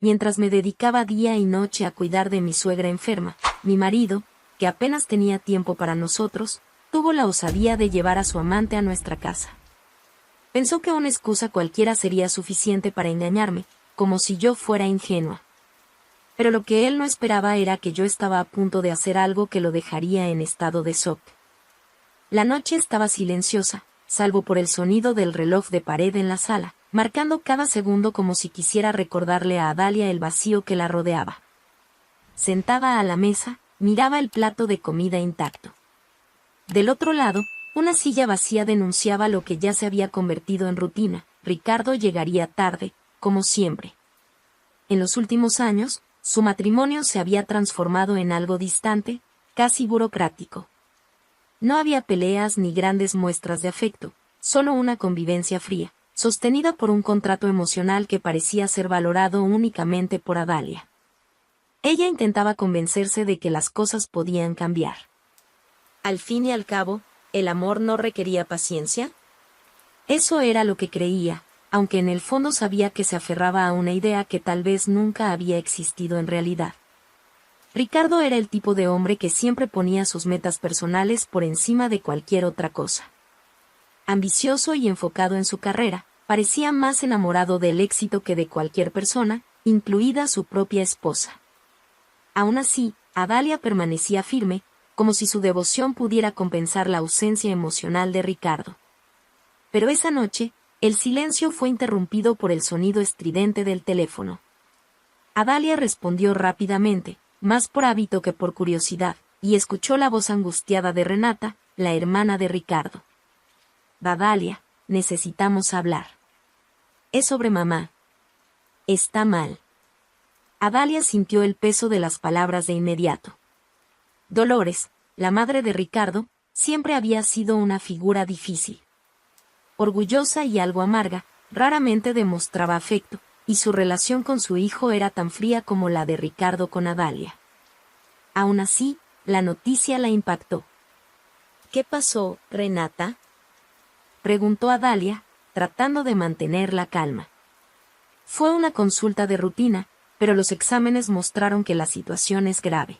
mientras me dedicaba día y noche a cuidar de mi suegra enferma, mi marido, que apenas tenía tiempo para nosotros, tuvo la osadía de llevar a su amante a nuestra casa. Pensó que una excusa cualquiera sería suficiente para engañarme, como si yo fuera ingenua. Pero lo que él no esperaba era que yo estaba a punto de hacer algo que lo dejaría en estado de shock. La noche estaba silenciosa, salvo por el sonido del reloj de pared en la sala, marcando cada segundo como si quisiera recordarle a Adalia el vacío que la rodeaba. Sentada a la mesa, miraba el plato de comida intacto. Del otro lado, una silla vacía denunciaba lo que ya se había convertido en rutina: Ricardo llegaría tarde, como siempre. En los últimos años, su matrimonio se había transformado en algo distante, casi burocrático. No había peleas ni grandes muestras de afecto, solo una convivencia fría, sostenida por un contrato emocional que parecía ser valorado únicamente por Adalia. Ella intentaba convencerse de que las cosas podían cambiar. Al fin y al cabo, ¿el amor no requería paciencia? Eso era lo que creía, aunque en el fondo sabía que se aferraba a una idea que tal vez nunca había existido en realidad. Ricardo era el tipo de hombre que siempre ponía sus metas personales por encima de cualquier otra cosa. Ambicioso y enfocado en su carrera, parecía más enamorado del éxito que de cualquier persona, incluida su propia esposa. Aún así, Adalia permanecía firme, como si su devoción pudiera compensar la ausencia emocional de Ricardo. Pero esa noche, el silencio fue interrumpido por el sonido estridente del teléfono. Adalia respondió rápidamente, más por hábito que por curiosidad, y escuchó la voz angustiada de Renata, la hermana de Ricardo. «Adalia, necesitamos hablar. Es sobre mamá. Está mal». Adalia sintió el peso de las palabras de inmediato. Dolores, la madre de Ricardo, siempre había sido una figura difícil. Orgullosa y algo amarga, raramente demostraba afecto, y su relación con su hijo era tan fría como la de Ricardo con Adalia. Aún así, la noticia la impactó. «¿Qué pasó, Renata?», preguntó Adalia, tratando de mantener la calma. Fue una consulta de rutina, pero los exámenes mostraron que la situación es grave.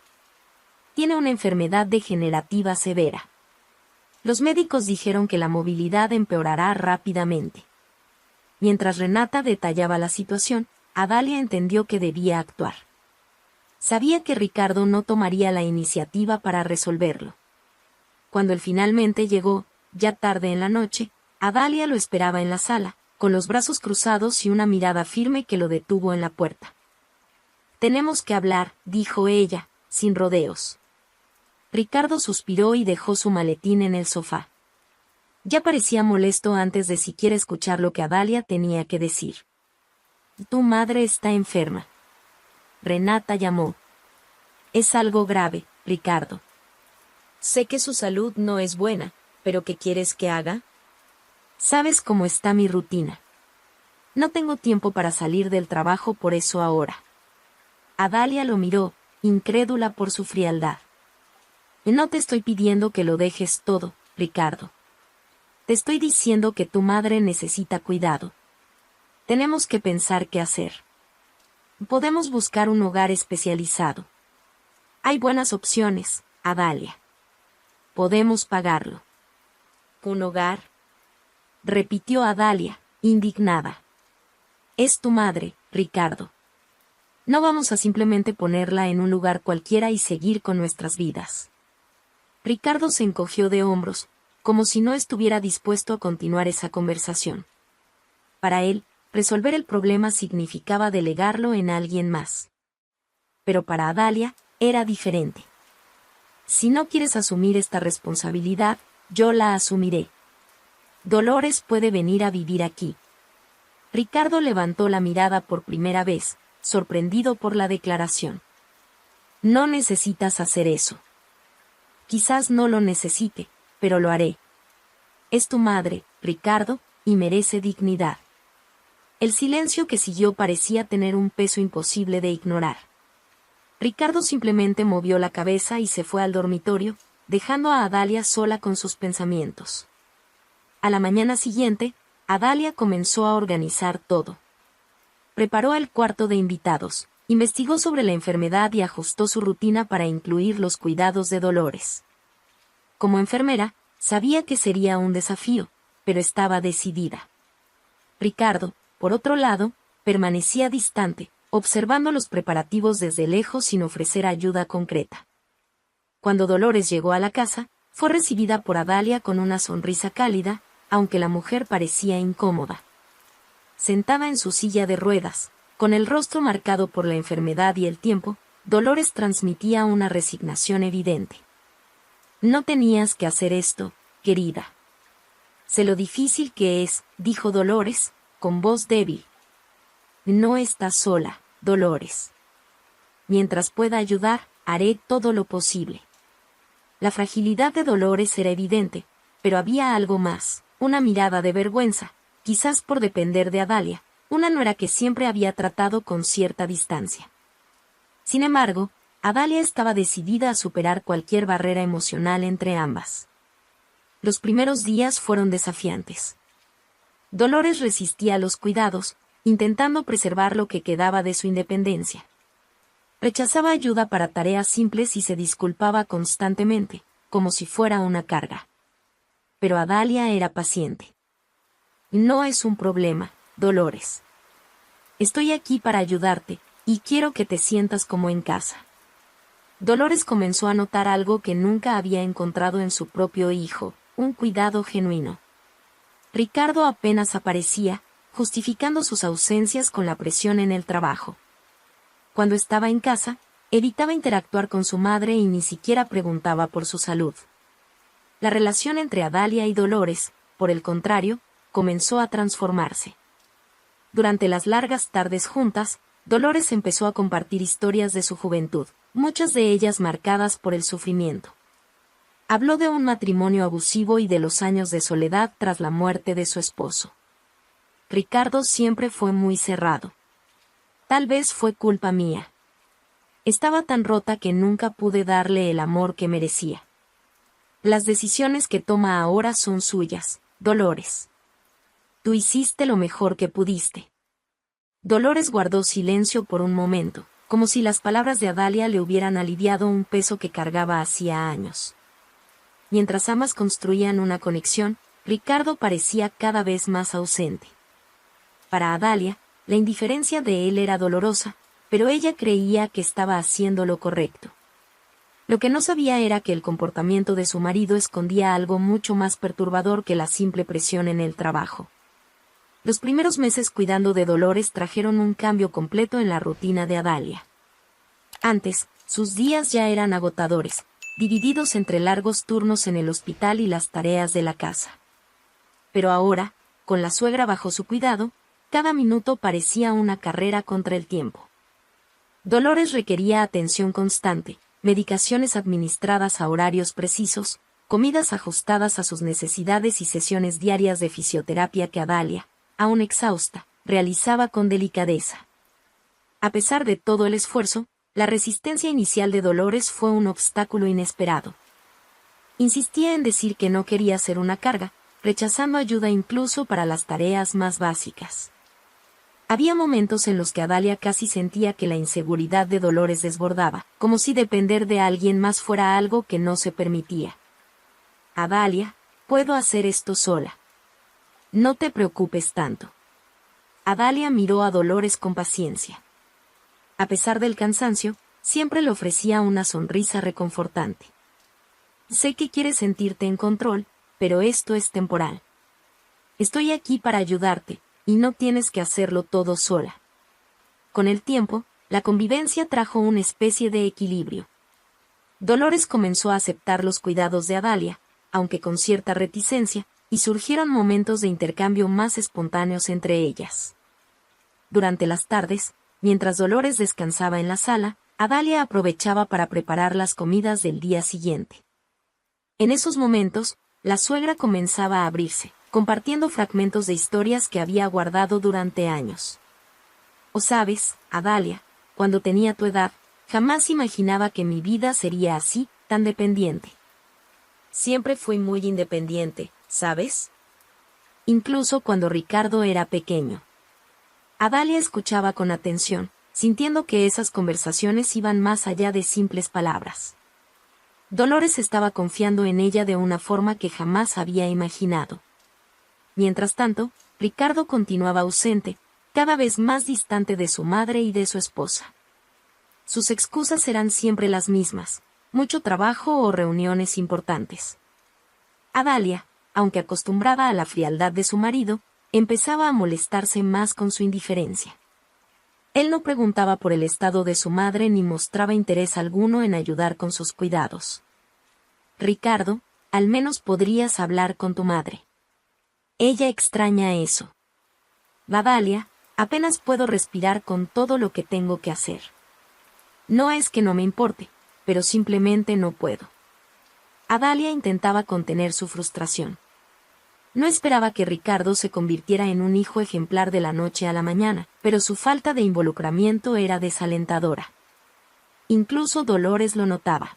Tiene una enfermedad degenerativa severa. Los médicos dijeron que la movilidad empeorará rápidamente. Mientras Renata detallaba la situación, Adalia entendió que debía actuar. Sabía que Ricardo no tomaría la iniciativa para resolverlo. Cuando él finalmente llegó, ya tarde en la noche, Adalia lo esperaba en la sala, con los brazos cruzados y una mirada firme que lo detuvo en la puerta. «Tenemos que hablar», dijo ella, sin rodeos. Ricardo suspiró y dejó su maletín en el sofá. Ya parecía molesto antes de siquiera escuchar lo que Adalia tenía que decir. «Tu madre está enferma». Renata llamó. «Es algo grave, Ricardo. Sé que su salud no es buena, pero ¿qué quieres que haga? Sabes cómo está mi rutina. No tengo tiempo para salir del trabajo por eso ahora». Adalia lo miró, incrédula por su frialdad. «No te estoy pidiendo que lo dejes todo, Ricardo. Te estoy diciendo que tu madre necesita cuidado. Tenemos que pensar qué hacer. Podemos buscar un hogar especializado. Hay buenas opciones, Adalia. Podemos pagarlo». «¿Un hogar?», repitió Adalia, indignada. «Es tu madre, Ricardo. No vamos a simplemente ponerla en un lugar cualquiera y seguir con nuestras vidas». Ricardo se encogió de hombros, como si no estuviera dispuesto a continuar esa conversación. Para él, resolver el problema significaba delegarlo en alguien más. Pero para Adalia, era diferente. «Si no quieres asumir esta responsabilidad, yo la asumiré. Dolores puede venir a vivir aquí». Ricardo levantó la mirada por primera vez, sorprendido por la declaración. «No necesitas hacer eso». «Quizás no lo necesite, pero lo haré. Es tu madre, Ricardo, y merece dignidad». El silencio que siguió parecía tener un peso imposible de ignorar. Ricardo simplemente movió la cabeza y se fue al dormitorio, dejando a Adalia sola con sus pensamientos. A la mañana siguiente, Adalia comenzó a organizar todo. preparó el cuarto de invitados, investigó sobre la enfermedad y ajustó su rutina para incluir los cuidados de Dolores. Como enfermera, sabía que sería un desafío, pero estaba decidida. Ricardo, por otro lado, permanecía distante, observando los preparativos desde lejos sin ofrecer ayuda concreta. Cuando Dolores llegó a la casa, fue recibida por Adalia con una sonrisa cálida, aunque la mujer parecía incómoda. Sentada en su silla de ruedas, con el rostro marcado por la enfermedad y el tiempo, Dolores transmitía una resignación evidente. «No tenías que hacer esto, querida. Sé lo difícil que es», dijo Dolores, con voz débil. «No estás sola, Dolores. Mientras pueda ayudar, haré todo lo posible». La fragilidad de Dolores era evidente, pero había algo más, una mirada de vergüenza, quizás por depender de Adalia, una nuera que siempre había tratado con cierta distancia. Sin embargo, Adalia estaba decidida a superar cualquier barrera emocional entre ambas. Los primeros días fueron desafiantes. Dolores resistía a los cuidados, intentando preservar lo que quedaba de su independencia. Rechazaba ayuda para tareas simples y se disculpaba constantemente, como si fuera una carga. Pero Adalia era paciente. «No es un problema, Dolores. Estoy aquí para ayudarte, y quiero que te sientas como en casa». Dolores comenzó a notar algo que nunca había encontrado en su propio hijo, un cuidado genuino. Ricardo apenas aparecía, justificando sus ausencias con la presión en el trabajo. Cuando estaba en casa, evitaba interactuar con su madre y ni siquiera preguntaba por su salud. La relación entre Adalia y Dolores, por el contrario, comenzó a transformarse. Durante las largas tardes juntas, Dolores empezó a compartir historias de su juventud, muchas de ellas marcadas por el sufrimiento. Habló de un matrimonio abusivo y de los años de soledad tras la muerte de su esposo. Ricardo siempre fue muy cerrado. «Tal vez fue culpa mía. Estaba tan rota que nunca pude darle el amor que merecía. Las decisiones que toma ahora son suyas, Dolores. Tú hiciste lo mejor que pudiste». Dolores guardó silencio por un momento, como si las palabras de Adalia le hubieran aliviado un peso que cargaba hacía años. Mientras ambas construían una conexión, Ricardo parecía cada vez más ausente. Para Adalia, la indiferencia de él era dolorosa, pero ella creía que estaba haciendo lo correcto. Lo que no sabía era que el comportamiento de su marido escondía algo mucho más perturbador que la simple presión en el trabajo. Los primeros meses cuidando de Dolores trajeron un cambio completo en la rutina de Adalia. Antes, sus días ya eran agotadores, divididos entre largos turnos en el hospital y las tareas de la casa. Pero ahora, con la suegra bajo su cuidado, cada minuto parecía una carrera contra el tiempo. Dolores requería atención constante, medicaciones administradas a horarios precisos, comidas ajustadas a sus necesidades y sesiones diarias de fisioterapia que Adalia, aún exhausta, realizaba con delicadeza. A pesar de todo el esfuerzo, la resistencia inicial de Dolores fue un obstáculo inesperado. Insistía en decir que no quería ser una carga, rechazando ayuda incluso para las tareas más básicas. Había momentos en los que Adalia casi sentía que la inseguridad de Dolores desbordaba, como si depender de alguien más fuera algo que no se permitía. «Adalia, puedo hacer esto sola. No te preocupes tanto». Adalia miró a Dolores con paciencia. A pesar del cansancio, siempre le ofrecía una sonrisa reconfortante. «Sé que quieres sentirte en control, pero esto es temporal. Estoy aquí para ayudarte, y no tienes que hacerlo todo sola». Con el tiempo, la convivencia trajo una especie de equilibrio. Dolores comenzó a aceptar los cuidados de Adalia, aunque con cierta reticencia, y surgieron momentos de intercambio más espontáneos entre ellas. Durante las tardes, mientras Dolores descansaba en la sala, Adalia aprovechaba para preparar las comidas del día siguiente. En esos momentos, la suegra comenzaba a abrirse, compartiendo fragmentos de historias que había guardado durante años. «O sabes, Adalia, cuando tenía tu edad, jamás imaginaba que mi vida sería así, tan dependiente. Siempre fui muy independiente, ¿sabes? Incluso cuando Ricardo era pequeño. Adalia escuchaba con atención, sintiendo que esas conversaciones iban más allá de simples palabras. Dolores estaba confiando en ella de una forma que jamás había imaginado. Mientras tanto, Ricardo continuaba ausente, cada vez más distante de su madre y de su esposa. Sus excusas eran siempre las mismas: mucho trabajo o reuniones importantes. Adalia, aunque acostumbrada a la frialdad de su marido, empezaba a molestarse más con su indiferencia. Él no preguntaba por el estado de su madre ni mostraba interés alguno en ayudar con sus cuidados. Ricardo, al menos podrías hablar con tu madre. Ella extraña eso. Adalia, apenas puedo respirar con todo lo que tengo que hacer. No es que no me importe, pero simplemente no puedo. Adalia intentaba contener su frustración. No esperaba que Ricardo se convirtiera en un hijo ejemplar de la noche a la mañana, pero su falta de involucramiento era desalentadora. Incluso Dolores lo notaba.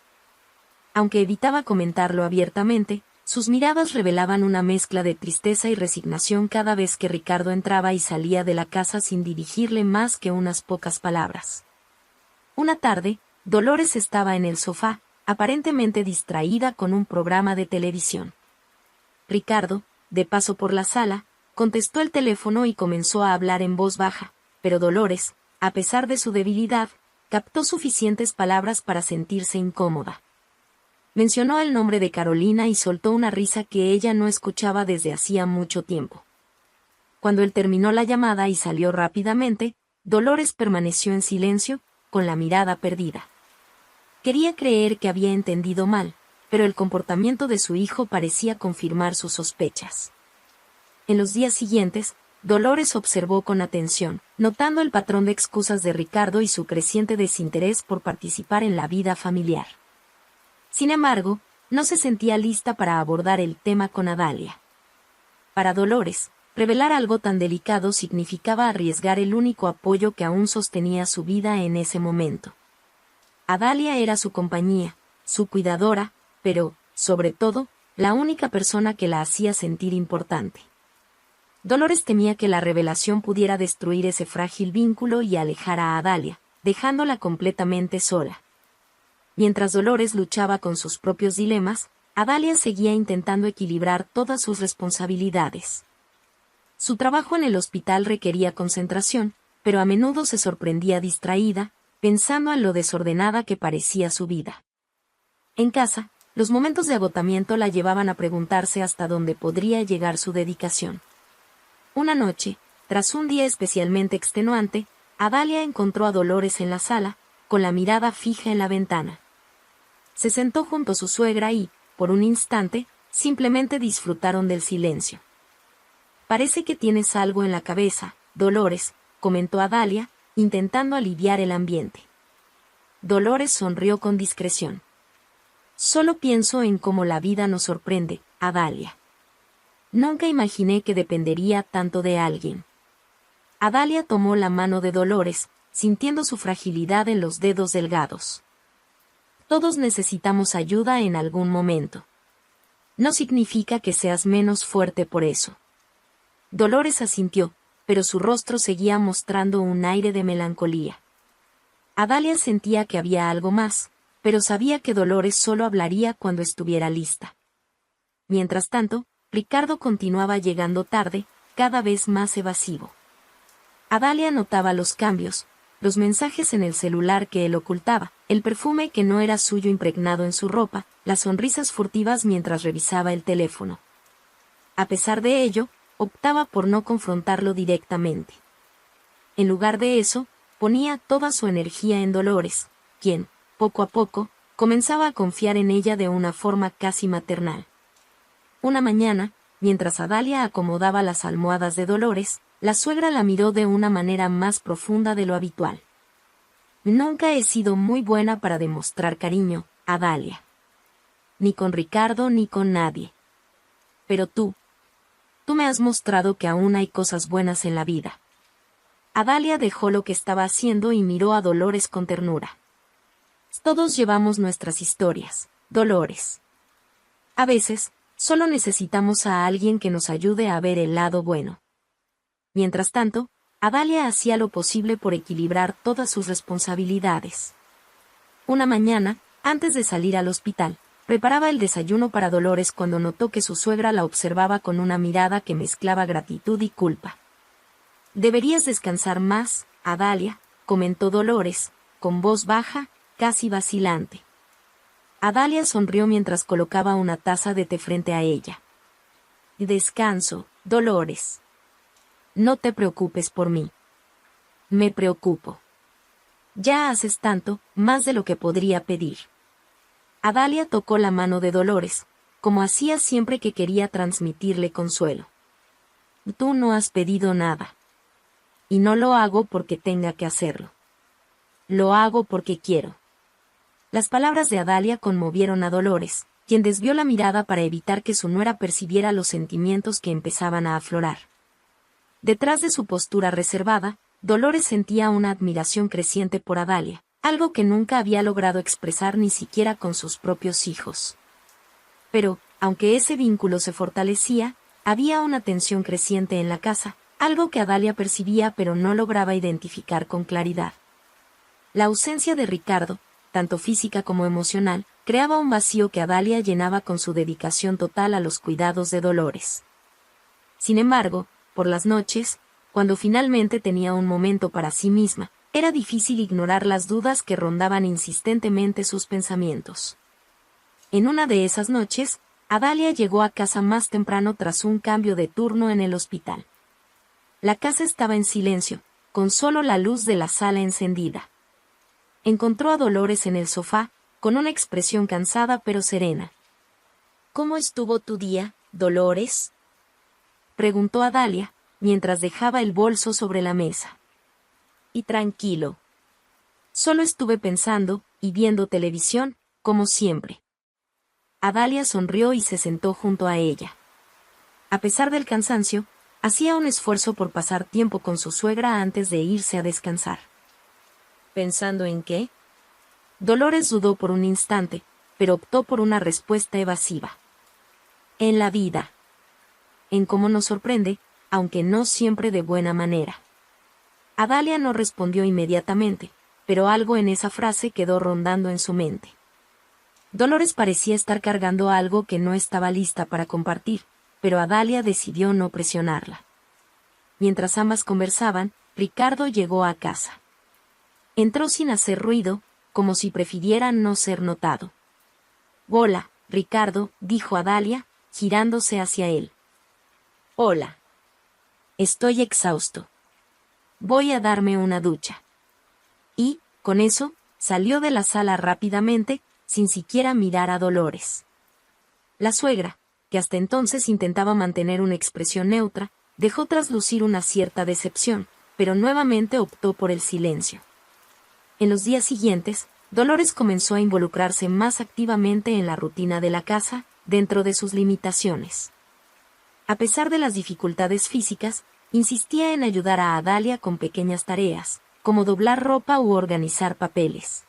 Aunque evitaba comentarlo abiertamente, sus miradas revelaban una mezcla de tristeza y resignación cada vez que Ricardo entraba y salía de la casa sin dirigirle más que unas pocas palabras. Una tarde, Dolores estaba en el sofá, aparentemente distraída con un programa de televisión. Ricardo, de paso por la sala, contestó el teléfono y comenzó a hablar en voz baja, pero Dolores, a pesar de su debilidad, captó suficientes palabras para sentirse incómoda. Mencionó el nombre de Carolina y soltó una risa que ella no escuchaba desde hacía mucho tiempo. Cuando él terminó la llamada y salió rápidamente, Dolores permaneció en silencio, con la mirada perdida. Quería creer que había entendido mal, pero el comportamiento de su hijo parecía confirmar sus sospechas. En los días siguientes, Dolores observó con atención, notando el patrón de excusas de Ricardo y su creciente desinterés por participar en la vida familiar. Sin embargo, no se sentía lista para abordar el tema con Adalia. Para Dolores, revelar algo tan delicado significaba arriesgar el único apoyo que aún sostenía su vida en ese momento. Adalia era su compañía, su cuidadora, pero, sobre todo, la única persona que la hacía sentir importante. Dolores temía que la revelación pudiera destruir ese frágil vínculo y alejar a Adalia, dejándola completamente sola. Mientras Dolores luchaba con sus propios dilemas, Adalia seguía intentando equilibrar todas sus responsabilidades. Su trabajo en el hospital requería concentración, pero a menudo se sorprendía distraída, pensando en lo desordenada que parecía su vida. En casa, los momentos de agotamiento la llevaban a preguntarse hasta dónde podría llegar su dedicación. Una noche, tras un día especialmente extenuante, Adalia encontró a Dolores en la sala, con la mirada fija en la ventana. Se sentó junto a su suegra y, por un instante, simplemente disfrutaron del silencio. «Parece que tienes algo en la cabeza, Dolores», comentó Adalia, intentando aliviar el ambiente. Dolores sonrió con discreción. «Solo pienso en cómo la vida nos sorprende, Adalia. Nunca imaginé que dependería tanto de alguien». Adalia tomó la mano de Dolores, sintiendo su fragilidad en los dedos delgados. «Todos necesitamos ayuda en algún momento. No significa que seas menos fuerte por eso». Dolores asintió, pero su rostro seguía mostrando un aire de melancolía. Adalia sentía que había algo más, pero sabía que Dolores solo hablaría cuando estuviera lista. Mientras tanto, Ricardo continuaba llegando tarde, cada vez más evasivo. Adalia notaba los cambios, los mensajes en el celular que él ocultaba, el perfume que no era suyo impregnado en su ropa, las sonrisas furtivas mientras revisaba el teléfono. A pesar de ello, optaba por no confrontarlo directamente. En lugar de eso, ponía toda su energía en Dolores, quien, poco a poco, comenzaba a confiar en ella de una forma casi maternal. Una mañana, mientras Adalia acomodaba las almohadas de Dolores, la suegra la miró de una manera más profunda de lo habitual. «Nunca he sido muy buena para demostrar cariño, Adalia. Ni con Ricardo ni con nadie. Pero tú me has mostrado que aún hay cosas buenas en la vida». Adalia dejó lo que estaba haciendo y miró a Dolores con ternura. «Todos llevamos nuestras historias, Dolores. A veces, solo necesitamos a alguien que nos ayude a ver el lado bueno». Mientras tanto, Adalia hacía lo posible por equilibrar todas sus responsabilidades. Una mañana, antes de salir al hospital, preparaba el desayuno para Dolores cuando notó que su suegra la observaba con una mirada que mezclaba gratitud y culpa. «Deberías descansar más, Adalia», comentó Dolores, con voz baja, casi vacilante. Adalia sonrió mientras colocaba una taza de té frente a ella. «Descanso, Dolores. No te preocupes por mí. Me preocupo. Ya haces tanto, más de lo que podría pedir». Adalia tocó la mano de Dolores, como hacía siempre que quería transmitirle consuelo. «Tú no has pedido nada. Y no lo hago porque tenga que hacerlo. Lo hago porque quiero». Las palabras de Adalia conmovieron a Dolores, quien desvió la mirada para evitar que su nuera percibiera los sentimientos que empezaban a aflorar. Detrás de su postura reservada, Dolores sentía una admiración creciente por Adalia, algo que nunca había logrado expresar ni siquiera con sus propios hijos. Pero, aunque ese vínculo se fortalecía, había una tensión creciente en la casa, algo que Adalia percibía pero no lograba identificar con claridad. La ausencia de Ricardo, tanto física como emocional, creaba un vacío que Adalia llenaba con su dedicación total a los cuidados de Dolores. Sin embargo, por las noches, cuando finalmente tenía un momento para sí misma, era difícil ignorar las dudas que rondaban insistentemente sus pensamientos. En una de esas noches, Adalia llegó a casa más temprano tras un cambio de turno en el hospital. La casa estaba en silencio, con solo la luz de la sala encendida. Encontró a Dolores en el sofá, con una expresión cansada pero serena. «¿Cómo estuvo tu día, Dolores?», preguntó Adalia, mientras dejaba el bolso sobre la mesa. «Y tranquilo. Solo estuve pensando y viendo televisión, como siempre». Adalia sonrió y se sentó junto a ella. A pesar del cansancio, hacía un esfuerzo por pasar tiempo con su suegra antes de irse a descansar. «¿Pensando en qué?». Dolores dudó por un instante, pero optó por una respuesta evasiva. «En la vida. En cómo nos sorprende, aunque no siempre de buena manera». Adalia no respondió inmediatamente, pero algo en esa frase quedó rondando en su mente. Dolores parecía estar cargando algo que no estaba lista para compartir, pero Adalia decidió no presionarla. Mientras ambas conversaban, Ricardo llegó a casa. Entró sin hacer ruido, como si prefiriera no ser notado. «Hola, Ricardo», dijo Adalia, girándose hacia él. «Hola. Estoy exhausto. Voy a darme una ducha». Y, con eso, salió de la sala rápidamente, sin siquiera mirar a Dolores. La suegra, que hasta entonces intentaba mantener una expresión neutra, dejó traslucir una cierta decepción, pero nuevamente optó por el silencio. En los días siguientes, Dolores comenzó a involucrarse más activamente en la rutina de la casa, dentro de sus limitaciones. A pesar de las dificultades físicas, insistía en ayudar a Adalia con pequeñas tareas, como doblar ropa u organizar papeles.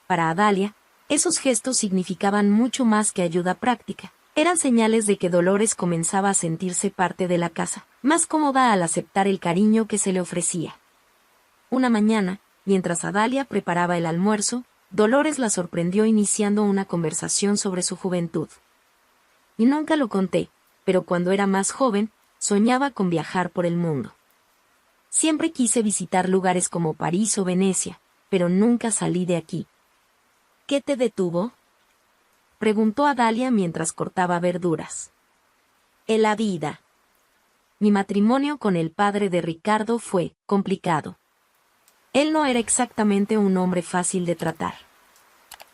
Para Adalia, esos gestos significaban mucho más que ayuda práctica. Eran señales de que Dolores comenzaba a sentirse parte de la casa, más cómoda al aceptar el cariño que se le ofrecía. Una mañana, mientras Adalia preparaba el almuerzo, Dolores la sorprendió iniciando una conversación sobre su juventud. «Y nunca lo conté, pero cuando era más joven, soñaba con viajar por el mundo. Siempre quise visitar lugares como París o Venecia, pero nunca salí de aquí». «¿Qué te detuvo?», preguntó Adalia mientras cortaba verduras. «En la vida. Mi matrimonio con el padre de Ricardo fue complicado. Él no era exactamente un hombre fácil de tratar».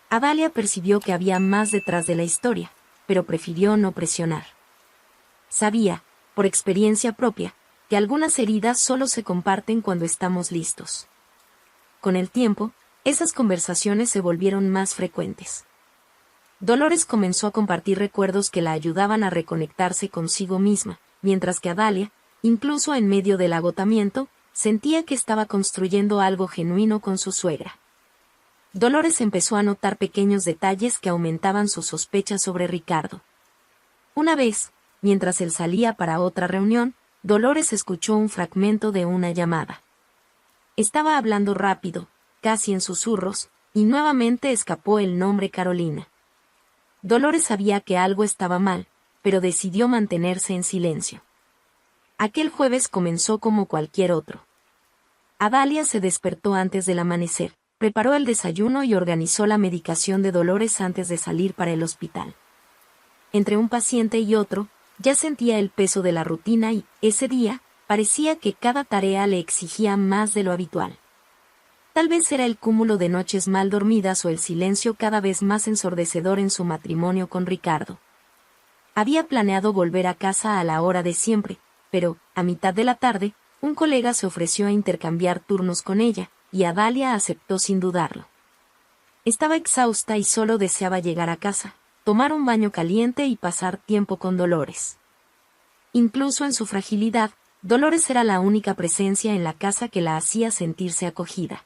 Adalia percibió que había más detrás de la historia, pero prefirió no presionar. Sabía, por experiencia propia, que algunas heridas solo se comparten cuando estamos listos. Con el tiempo, esas conversaciones se volvieron más frecuentes. Dolores comenzó a compartir recuerdos que la ayudaban a reconectarse consigo misma, mientras que Adalia, incluso en medio del agotamiento, sentía que estaba construyendo algo genuino con su suegra. Dolores empezó a notar pequeños detalles que aumentaban sus sospechas sobre Ricardo. Una vez, mientras él salía para otra reunión, Dolores escuchó un fragmento de una llamada. Estaba hablando rápido, casi en susurros, y nuevamente escapó el nombre Carolina. Dolores sabía que algo estaba mal, pero decidió mantenerse en silencio. Aquel jueves comenzó como cualquier otro. Adalia se despertó antes del amanecer, preparó el desayuno y organizó la medicación de Dolores antes de salir para el hospital. Entre un paciente y otro, ya sentía el peso de la rutina y, ese día, parecía que cada tarea le exigía más de lo habitual. Tal vez era el cúmulo de noches mal dormidas o el silencio cada vez más ensordecedor en su matrimonio con Ricardo. Había planeado volver a casa a la hora de siempre, pero, a mitad de la tarde, un colega se ofreció a intercambiar turnos con ella, y Adalia aceptó sin dudarlo. Estaba exhausta y solo deseaba llegar a casa, tomar un baño caliente y pasar tiempo con Dolores. Incluso en su fragilidad, Dolores era la única presencia en la casa que la hacía sentirse acogida.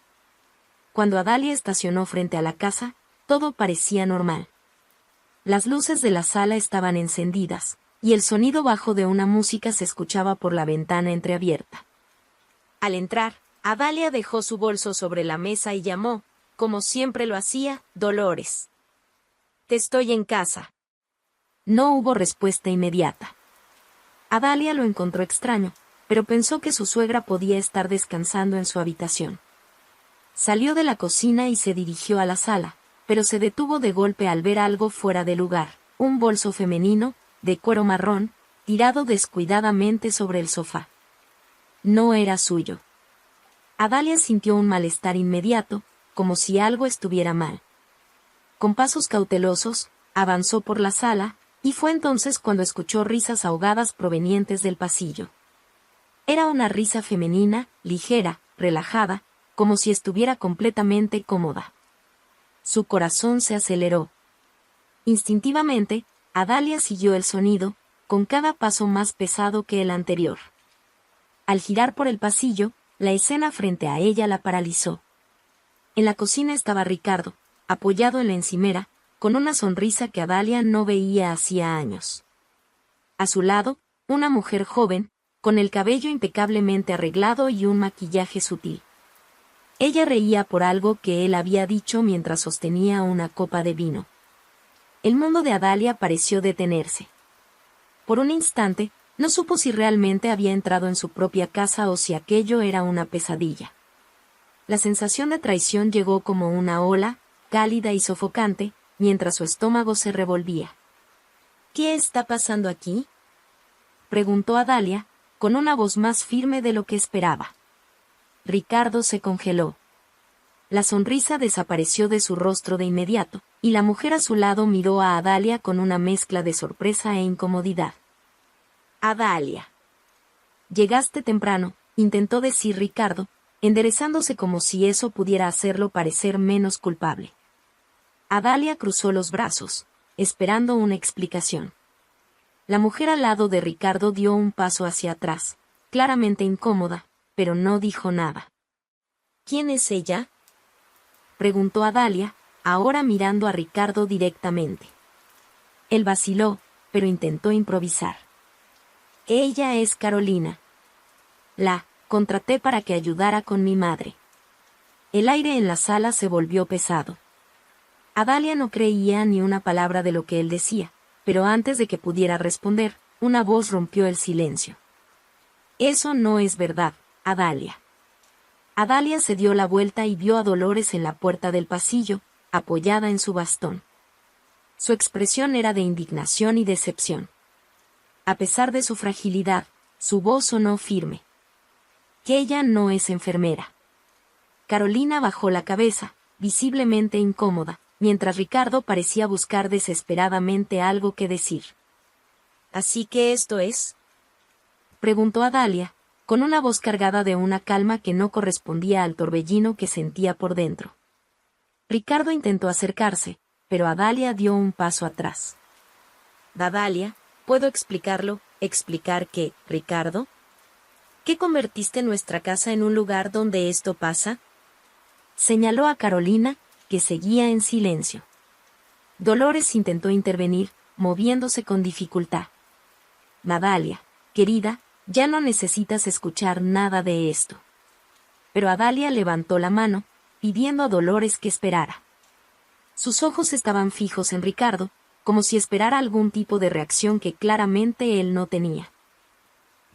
Cuando Adalia estacionó frente a la casa, todo parecía normal. Las luces de la sala estaban encendidas, y el sonido bajo de una música se escuchaba por la ventana entreabierta. Al entrar, Adalia dejó su bolso sobre la mesa y llamó, como siempre lo hacía, Dolores. «Te estoy en casa». No hubo respuesta inmediata. Adalia lo encontró extraño, pero pensó que su suegra podía estar descansando en su habitación. Salió de la cocina y se dirigió a la sala, pero se detuvo de golpe al ver algo fuera de lugar, un bolso femenino, de cuero marrón, tirado descuidadamente sobre el sofá. No era suyo. Adalia sintió un malestar inmediato, como si algo estuviera mal. Con pasos cautelosos, avanzó por la sala, y fue entonces cuando escuchó risas ahogadas provenientes del pasillo. Era una risa femenina, ligera, relajada, como si estuviera completamente cómoda. Su corazón se aceleró. Instintivamente, Adalia siguió el sonido, con cada paso más pesado que el anterior. Al girar por el pasillo, la escena frente a ella la paralizó. En la cocina estaba Ricardo, apoyado en la encimera, con una sonrisa que Adalia no veía hacía años. A su lado, una mujer joven, con el cabello impecablemente arreglado y un maquillaje sutil. Ella reía por algo que él había dicho mientras sostenía una copa de vino. El mundo de Adalia pareció detenerse. Por un instante, no supo si realmente había entrado en su propia casa o si aquello era una pesadilla. La sensación de traición llegó como una ola, cálida y sofocante, mientras su estómago se revolvía. «¿Qué está pasando aquí?», preguntó Adalia, con una voz más firme de lo que esperaba. Ricardo se congeló. La sonrisa desapareció de su rostro de inmediato, y la mujer a su lado miró a Adalia con una mezcla de sorpresa e incomodidad. «Adalia. Llegaste temprano», intentó decir Ricardo, enderezándose como si eso pudiera hacerlo parecer menos culpable. Adalia cruzó los brazos, esperando una explicación. La mujer al lado de Ricardo dio un paso hacia atrás, claramente incómoda, pero no dijo nada. «¿Quién es ella?», preguntó Adalia, ahora mirando a Ricardo directamente. Él vaciló, pero intentó improvisar. «Ella es Carolina. La contraté para que ayudara con mi madre». El aire en la sala se volvió pesado. Adalia no creía ni una palabra de lo que él decía, pero antes de que pudiera responder, una voz rompió el silencio. «Eso no es verdad, Adalia». Adalia se dio la vuelta y vio a Dolores en la puerta del pasillo, apoyada en su bastón. Su expresión era de indignación y decepción. A pesar de su fragilidad, su voz sonó firme. «Que ella no es enfermera». Carolina bajó la cabeza, visiblemente incómoda, mientras Ricardo parecía buscar desesperadamente algo que decir. «¿Así que esto es?», preguntó Adalia, con una voz cargada de una calma que no correspondía al torbellino que sentía por dentro. Ricardo intentó acercarse, pero Adalia dio un paso atrás. «Adalia, ¿puedo explicarlo? ¿Explicar qué, Ricardo? ¿Qué convertiste nuestra casa en un lugar donde esto pasa?», señaló a Carolina, que seguía en silencio. Dolores intentó intervenir, moviéndose con dificultad. «Adalia, querida, Ya no necesitas escuchar nada de esto. Pero Adalia levantó la mano, pidiendo a Dolores que esperara. Sus ojos estaban fijos en Ricardo, como si esperara algún tipo de reacción que claramente él no tenía.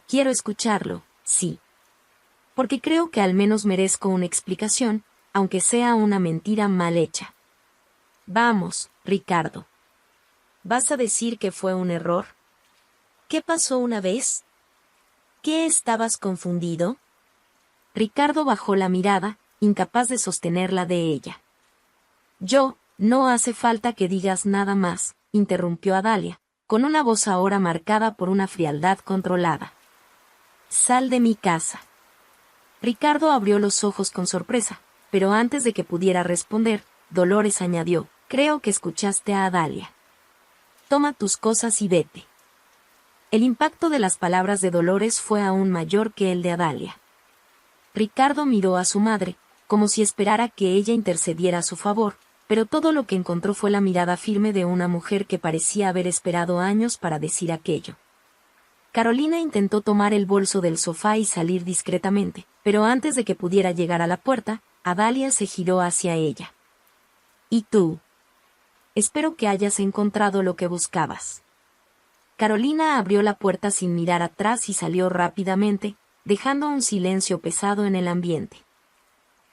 Quiero escucharlo, sí. Porque creo que al menos merezco una explicación, aunque sea una mentira mal hecha. Vamos, Ricardo. ¿Vas a decir que fue un error? ¿Qué pasó una vez? ¿Qué estabas confundido? Ricardo bajó la mirada, incapaz de sostenerla de ella. No hace falta que digas nada más, interrumpió Adalia, con una voz ahora marcada por una frialdad controlada. Sal de mi casa. Ricardo abrió los ojos con sorpresa, pero antes de que pudiera responder, Dolores añadió, creo que escuchaste a Adalia. Toma tus cosas y vete. El impacto de las palabras de Dolores fue aún mayor que el de Adalia. Ricardo miró a su madre, como si esperara que ella intercediera a su favor, pero todo lo que encontró fue la mirada firme de una mujer que parecía haber esperado años para decir aquello. Carolina intentó tomar el bolso del sofá y salir discretamente, pero antes de que pudiera llegar a la puerta, Adalia se giró hacia ella. ¿Y tú? Espero que hayas encontrado lo que buscabas. Carolina abrió la puerta sin mirar atrás y salió rápidamente, dejando un silencio pesado en el ambiente.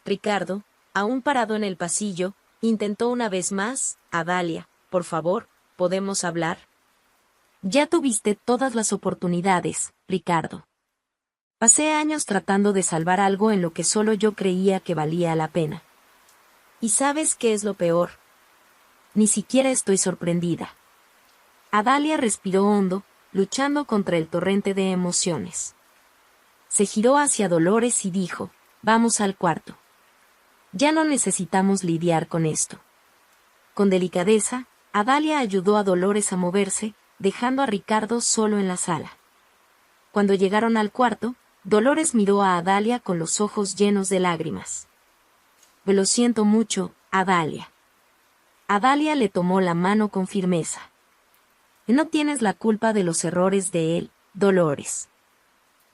Ricardo, aún parado en el pasillo, intentó una vez más, Adalia, por favor, ¿podemos hablar? Ya tuviste todas las oportunidades, Ricardo. Pasé años tratando de salvar algo en lo que solo yo creía que valía la pena. ¿Y sabes qué es lo peor? Ni siquiera estoy sorprendida. Adalia respiró hondo, luchando contra el torrente de emociones. Se giró hacia Dolores y dijo, vamos al cuarto. Ya no necesitamos lidiar con esto. Con delicadeza, Adalia ayudó a Dolores a moverse, dejando a Ricardo solo en la sala. Cuando llegaron al cuarto, Dolores miró a Adalia con los ojos llenos de lágrimas. Lo siento mucho, Adalia. Adalia le tomó la mano con firmeza. No tienes la culpa de los errores de él, Dolores.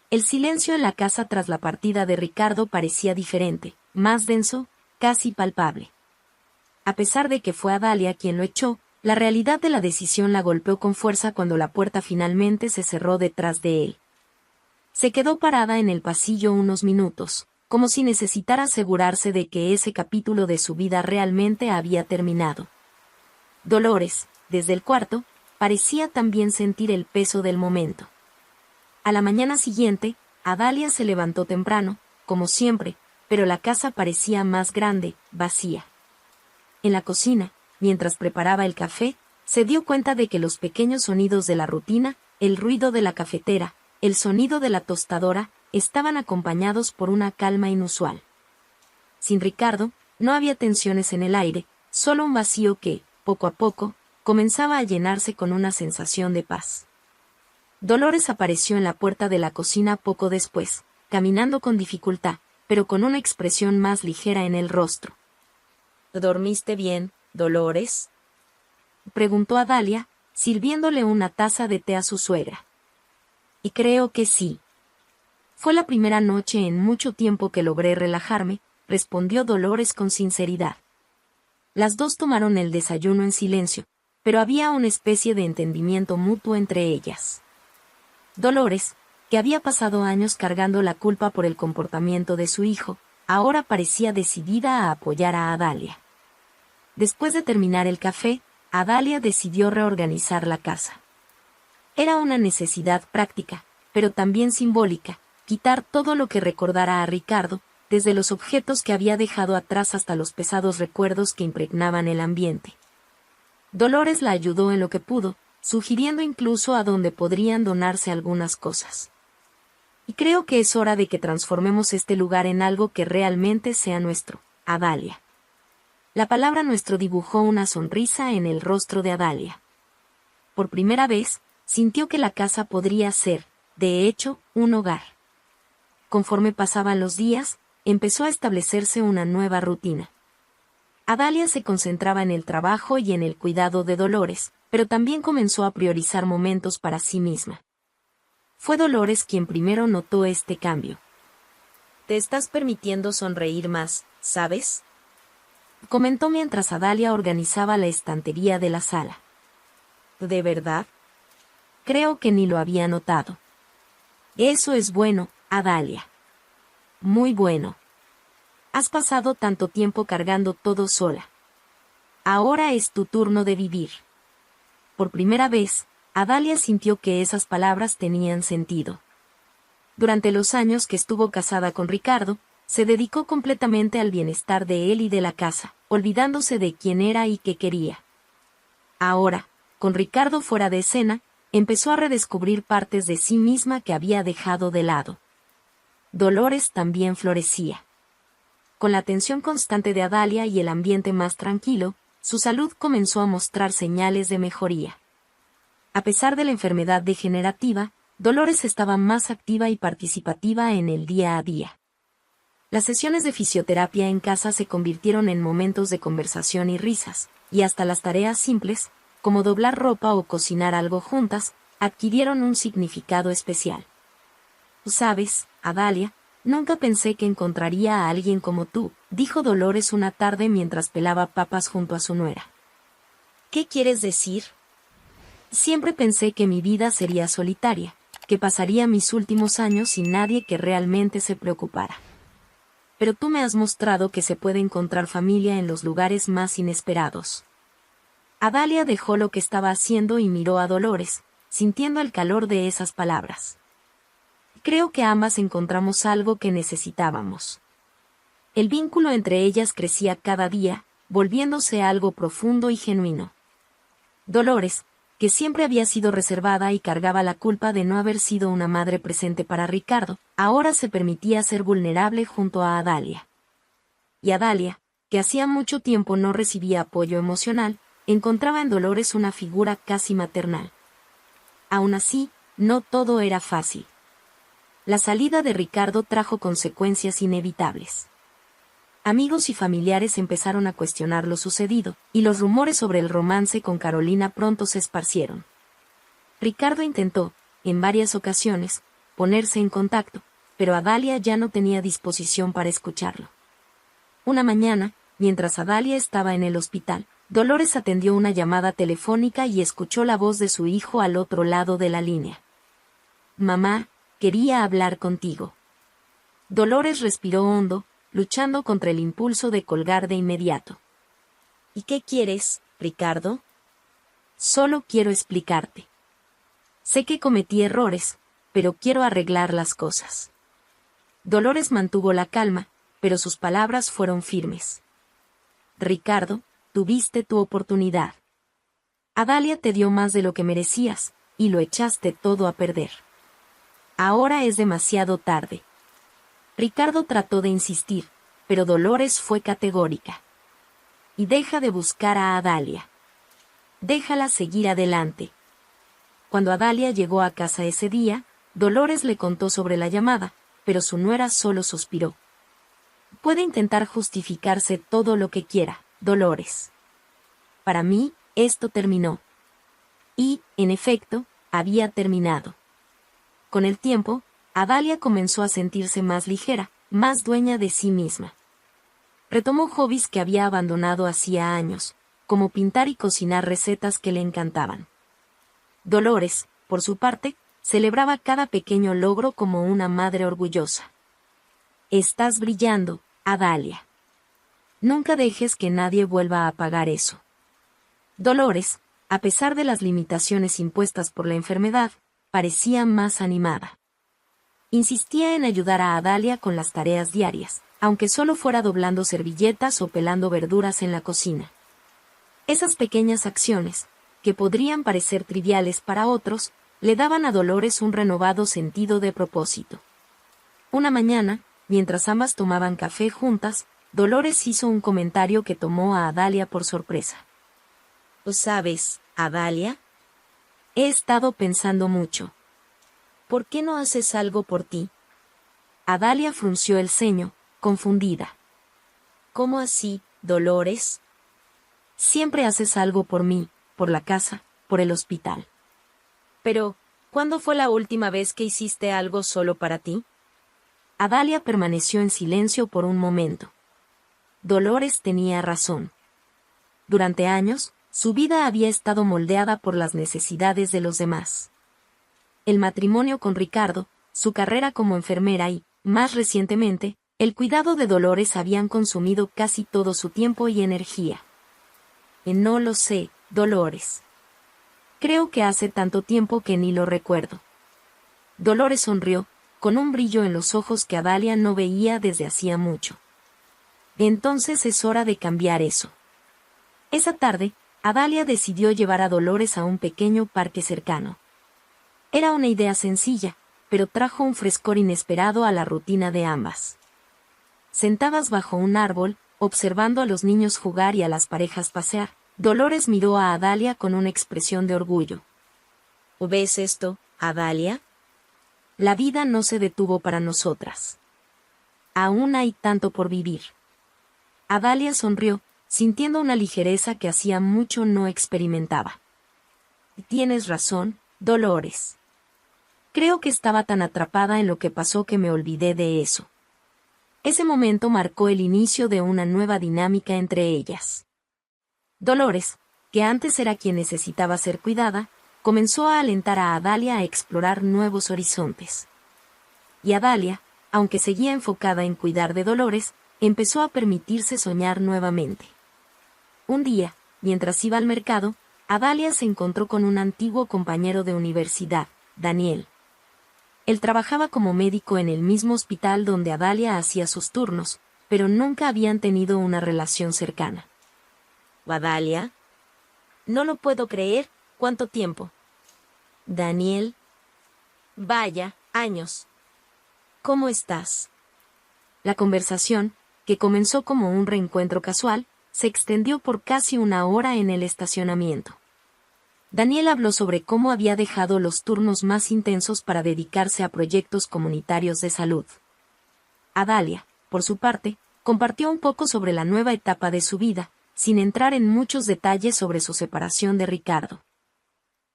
El silencio en la casa tras la partida de Ricardo parecía diferente, más denso, casi palpable. A pesar de que fue Adalia quien lo echó, la realidad de la decisión la golpeó con fuerza cuando la puerta finalmente se cerró detrás de él. Se quedó parada en el pasillo unos minutos, como si necesitara asegurarse de que ese capítulo de su vida realmente había terminado. Dolores, desde el cuarto, parecía también sentir el peso del momento. A la mañana siguiente, Adalia se levantó temprano, como siempre, pero la casa parecía más grande, vacía. En la cocina, mientras preparaba el café, se dio cuenta de que los pequeños sonidos de la rutina, el ruido de la cafetera, el sonido de la tostadora, estaban acompañados por una calma inusual. Sin Ricardo, no había tensiones en el aire, solo un vacío que, poco a poco, comenzaba a llenarse con una sensación de paz. Dolores apareció en la puerta de la cocina poco después, caminando con dificultad, pero con una expresión más ligera en el rostro. ¿Dormiste bien, Dolores?, preguntó Adalia, sirviéndole una taza de té a su suegra. Y creo que sí. Fue la primera noche en mucho tiempo que logré relajarme, respondió Dolores con sinceridad. Las dos tomaron el desayuno en silencio, pero había una especie de entendimiento mutuo entre ellas. Dolores, que había pasado años cargando la culpa por el comportamiento de su hijo, ahora parecía decidida a apoyar a Adalia. Después de terminar el café, Adalia decidió reorganizar la casa. Era una necesidad práctica, pero también simbólica, quitar todo lo que recordara a Ricardo, desde los objetos que había dejado atrás hasta los pesados recuerdos que impregnaban el ambiente. Dolores la ayudó en lo que pudo, sugiriendo incluso a dónde podrían donarse algunas cosas. Y creo que es hora de que transformemos este lugar en algo que realmente sea nuestro, Adalia. La palabra nuestro dibujó una sonrisa en el rostro de Adalia. Por primera vez, sintió que la casa podría ser, de hecho, un hogar. Conforme pasaban los días, empezó a establecerse una nueva rutina. Adalia se concentraba en el trabajo y en el cuidado de Dolores, pero también comenzó a priorizar momentos para sí misma. Fue Dolores quien primero notó este cambio. «Te estás permitiendo sonreír más, ¿sabes?», comentó mientras Adalia organizaba la estantería de la sala. «¿De verdad? Creo que ni lo había notado». «Eso es bueno, Adalia. Muy bueno. Has pasado tanto tiempo cargando todo sola. Ahora es tu turno de vivir». Por primera vez, Adalia sintió que esas palabras tenían sentido. Durante los años que estuvo casada con Ricardo, se dedicó completamente al bienestar de él y de la casa, olvidándose de quién era y qué quería. Ahora, con Ricardo fuera de escena, empezó a redescubrir partes de sí misma que había dejado de lado. Dolores también florecía. Con la atención constante de Adalia y el ambiente más tranquilo, su salud comenzó a mostrar señales de mejoría. A pesar de la enfermedad degenerativa, Dolores estaba más activa y participativa en el día a día. Las sesiones de fisioterapia en casa se convirtieron en momentos de conversación y risas, y hasta las tareas simples, como doblar ropa o cocinar algo juntas, adquirieron un significado especial. «Sabes, Adalia, nunca pensé que encontraría a alguien como tú», dijo Dolores una tarde mientras pelaba papas junto a su nuera. «¿Qué quieres decir?». «Siempre pensé que mi vida sería solitaria, que pasaría mis últimos años sin nadie que realmente se preocupara. Pero tú me has mostrado que se puede encontrar familia en los lugares más inesperados». Adalia dejó lo que estaba haciendo y miró a Dolores, sintiendo el calor de esas palabras. «Creo que ambas encontramos algo que necesitábamos». El vínculo entre ellas crecía cada día, volviéndose algo profundo y genuino. Dolores, que siempre había sido reservada y cargaba la culpa de no haber sido una madre presente para Ricardo, ahora se permitía ser vulnerable junto a Adalia. Y Adalia, que hacía mucho tiempo no recibía apoyo emocional, encontraba en Dolores una figura casi maternal. Aún así, no todo era fácil. La salida de Ricardo trajo consecuencias inevitables. Amigos y familiares empezaron a cuestionar lo sucedido, y los rumores sobre el romance con Carolina pronto se esparcieron. Ricardo intentó, en varias ocasiones, ponerse en contacto, pero Adalia ya no tenía disposición para escucharlo. Una mañana, mientras Adalia estaba en el hospital, Dolores atendió una llamada telefónica y escuchó la voz de su hijo al otro lado de la línea. «Mamá, quería hablar contigo». Dolores respiró hondo, luchando contra el impulso de colgar de inmediato. «¿Y qué quieres, Ricardo?». «Solo quiero explicarte. Sé que cometí errores, pero quiero arreglar las cosas». Dolores mantuvo la calma, pero sus palabras fueron firmes. «Ricardo, tuviste tu oportunidad. Adalia te dio más de lo que merecías, y lo echaste todo a perder. Ahora es demasiado tarde». Ricardo trató de insistir, pero Dolores fue categórica. «Y deja de buscar a Adalia. Déjala seguir adelante». Cuando Adalia llegó a casa ese día, Dolores le contó sobre la llamada, pero su nuera solo suspiró. «Puede intentar justificarse todo lo que quiera, Dolores. Para mí, esto terminó». Y, en efecto, había terminado. Con el tiempo, Adalia comenzó a sentirse más ligera, más dueña de sí misma. Retomó hobbies que había abandonado hacía años, como pintar y cocinar recetas que le encantaban. Dolores, por su parte, celebraba cada pequeño logro como una madre orgullosa. «Estás brillando, Adalia. Nunca dejes que nadie vuelva a apagar eso». Dolores, a pesar de las limitaciones impuestas por la enfermedad, parecía más animada. Insistía en ayudar a Adalia con las tareas diarias, aunque solo fuera doblando servilletas o pelando verduras en la cocina. Esas pequeñas acciones, que podrían parecer triviales para otros, le daban a Dolores un renovado sentido de propósito. Una mañana, mientras ambas tomaban café juntas, Dolores hizo un comentario que tomó a Adalia por sorpresa. «¿Sabes, Adalia? He estado pensando mucho. ¿Por qué no haces algo por ti?». Adalia frunció el ceño, confundida. «¿Cómo así, Dolores?». «Siempre haces algo por mí, por la casa, por el hospital». «Pero, ¿Cuándo fue la última vez que hiciste algo solo para ti? Adalia permaneció en silencio por un momento. Dolores tenía razón. Durante años, su vida había estado moldeada por las necesidades de los demás. El matrimonio con Ricardo, su carrera como enfermera y, más recientemente, el cuidado de Dolores habían consumido casi todo su tiempo y energía. No lo sé, Dolores. Creo que hace tanto tiempo que ni lo recuerdo. Dolores sonrió, con un brillo en los ojos que Adalia no veía desde hacía mucho. Entonces es hora de cambiar eso. Esa tarde, Adalia decidió llevar a Dolores a un pequeño parque cercano. Era una idea sencilla, pero trajo un frescor inesperado a la rutina de ambas. Sentadas bajo un árbol, observando a los niños jugar y a las parejas pasear, Dolores miró a Adalia con una expresión de orgullo. ¿Ves esto, Adalia? La vida no se detuvo para nosotras. Aún hay tanto por vivir. Adalia sonrió, sintiendo una ligereza que hacía mucho no experimentaba. Tienes razón, Dolores. Creo que estaba tan atrapada en lo que pasó que me olvidé de eso. Ese momento marcó el inicio de una nueva dinámica entre ellas. Dolores, que antes era quien necesitaba ser cuidada, comenzó a alentar a Adalia a explorar nuevos horizontes. Y Adalia, aunque seguía enfocada en cuidar de Dolores, empezó a permitirse soñar nuevamente. Un día, mientras iba al mercado, Adalia se encontró con un antiguo compañero de universidad, Daniel. Él trabajaba como médico en el mismo hospital donde Adalia hacía sus turnos, pero nunca habían tenido una relación cercana. ¿Adalia? No lo puedo creer. ¿Cuánto tiempo? Daniel. Vaya, años. ¿Cómo estás? La conversación, que comenzó como un reencuentro casual, se extendió por casi una hora en el estacionamiento. Daniel habló sobre cómo había dejado los turnos más intensos para dedicarse a proyectos comunitarios de salud. Adalia, por su parte, compartió un poco sobre la nueva etapa de su vida, sin entrar en muchos detalles sobre su separación de Ricardo.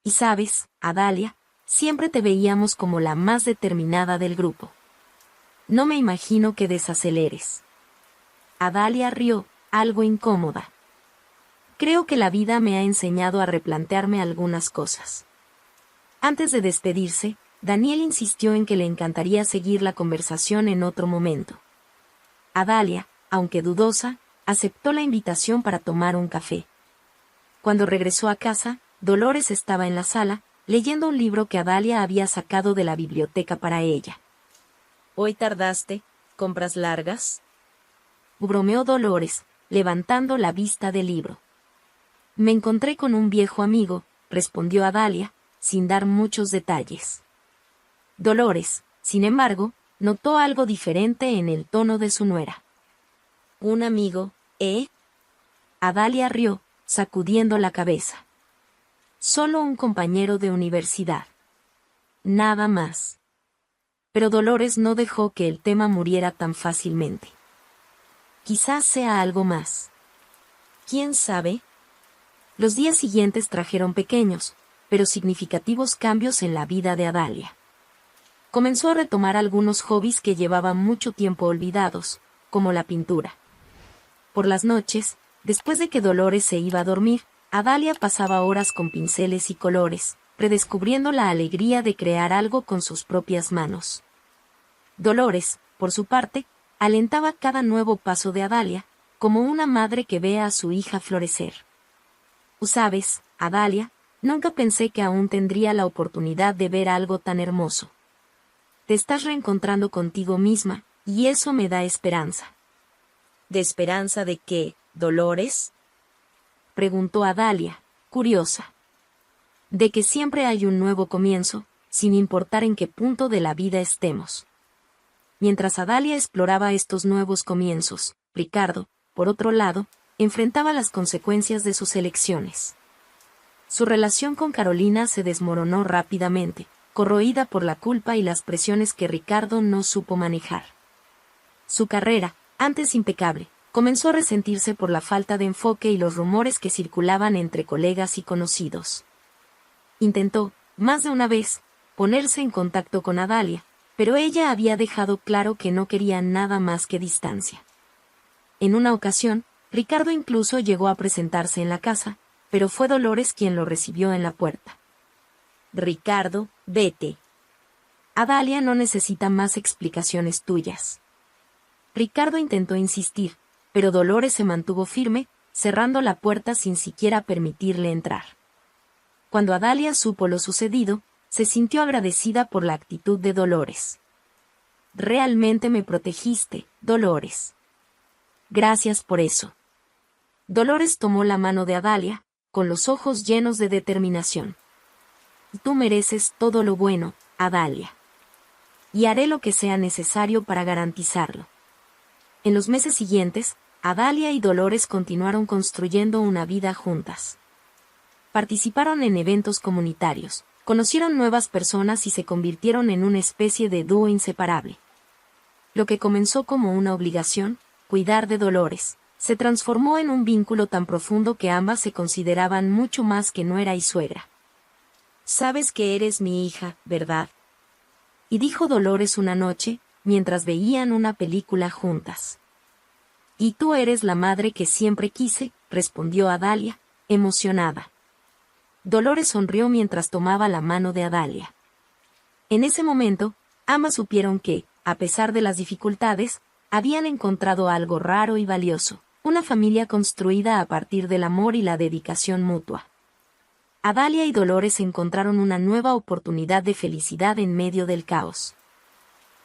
Y sabes, Adalia, siempre te veíamos como la más determinada del grupo. No me imagino que desaceleres. Adalia rió, algo incómoda. Creo que la vida me ha enseñado a replantearme algunas cosas. Antes de despedirse, Daniel insistió en que le encantaría seguir la conversación en otro momento. Adalia, aunque dudosa, aceptó la invitación para tomar un café. Cuando regresó a casa, Dolores estaba en la sala, leyendo un libro que Adalia había sacado de la biblioteca para ella. ¿Hoy tardaste? ¿Compras largas? Bromeó Dolores, levantando la vista del libro. Me encontré con un viejo amigo, respondió Adalia, sin dar muchos detalles. Dolores, sin embargo, notó algo diferente en el tono de su nuera. ¿Un amigo, eh? Adalia rió, sacudiendo la cabeza. Solo un compañero de universidad. Nada más. Pero Dolores no dejó que el tema muriera tan fácilmente. Quizás sea algo más. ¿Quién sabe? Los días siguientes trajeron pequeños, pero significativos cambios en la vida de Adalia. Comenzó a retomar algunos hobbies que llevaban mucho tiempo olvidados, como la pintura. Por las noches, después de que Dolores se iba a dormir, Adalia pasaba horas con pinceles y colores, redescubriendo la alegría de crear algo con sus propias manos. Dolores, por su parte, alentaba cada nuevo paso de Adalia, como una madre que ve a su hija florecer. Sabes, Adalia, nunca pensé que aún tendría la oportunidad de ver algo tan hermoso. Te estás reencontrando contigo misma, y eso me da esperanza. ¿De esperanza de qué, Dolores? Preguntó Adalia, curiosa. De que siempre hay un nuevo comienzo, sin importar en qué punto de la vida estemos. Mientras Adalia exploraba estos nuevos comienzos, Ricardo, por otro lado, enfrentaba las consecuencias de sus elecciones. Su relación con Carolina se desmoronó rápidamente, corroída por la culpa y las presiones que Ricardo no supo manejar. Su carrera, antes impecable, comenzó a resentirse por la falta de enfoque y los rumores que circulaban entre colegas y conocidos. Intentó, más de una vez, ponerse en contacto con Adalia, pero ella había dejado claro que no quería nada más que distancia. En una ocasión, Ricardo incluso llegó a presentarse en la casa, pero fue Dolores quien lo recibió en la puerta. Ricardo, vete. Adalia no necesita más explicaciones tuyas. Ricardo intentó insistir, pero Dolores se mantuvo firme, cerrando la puerta sin siquiera permitirle entrar. Cuando Adalia supo lo sucedido, se sintió agradecida por la actitud de Dolores. Realmente me protegiste, Dolores. Gracias por eso. Dolores tomó la mano de Adalia, con los ojos llenos de determinación. Tú mereces todo lo bueno, Adalia. Y haré lo que sea necesario para garantizarlo. En los meses siguientes, Adalia y Dolores continuaron construyendo una vida juntas. Participaron en eventos comunitarios, conocieron nuevas personas y se convirtieron en una especie de dúo inseparable. Lo que comenzó como una obligación, cuidar de Dolores, se transformó en un vínculo tan profundo que ambas se consideraban mucho más que nuera y suegra. Sabes que eres mi hija, ¿verdad? Y dijo Dolores una noche, mientras veían una película juntas. Y tú eres la madre que siempre quise, respondió Adalia, emocionada. Dolores sonrió mientras tomaba la mano de Adalia. En ese momento, ambas supieron que, a pesar de las dificultades, habían encontrado algo raro y valioso, una familia construida a partir del amor y la dedicación mutua. Adalia y Dolores encontraron una nueva oportunidad de felicidad en medio del caos.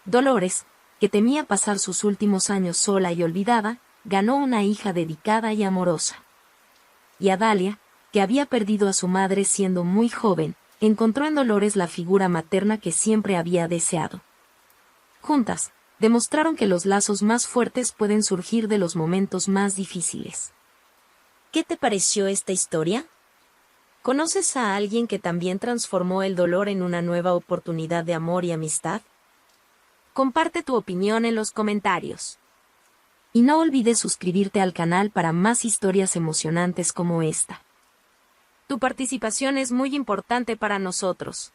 Dolores, que temía pasar sus últimos años sola y olvidada, ganó una hija dedicada y amorosa. Y Adalia, que había perdido a su madre siendo muy joven, encontró en Dolores la figura materna que siempre había deseado. Juntas, demostraron que los lazos más fuertes pueden surgir de los momentos más difíciles. ¿Qué te pareció esta historia? ¿Conoces a alguien que también transformó el dolor en una nueva oportunidad de amor y amistad? Comparte tu opinión en los comentarios. Y no olvides suscribirte al canal para más historias emocionantes como esta. Tu participación es muy importante para nosotros.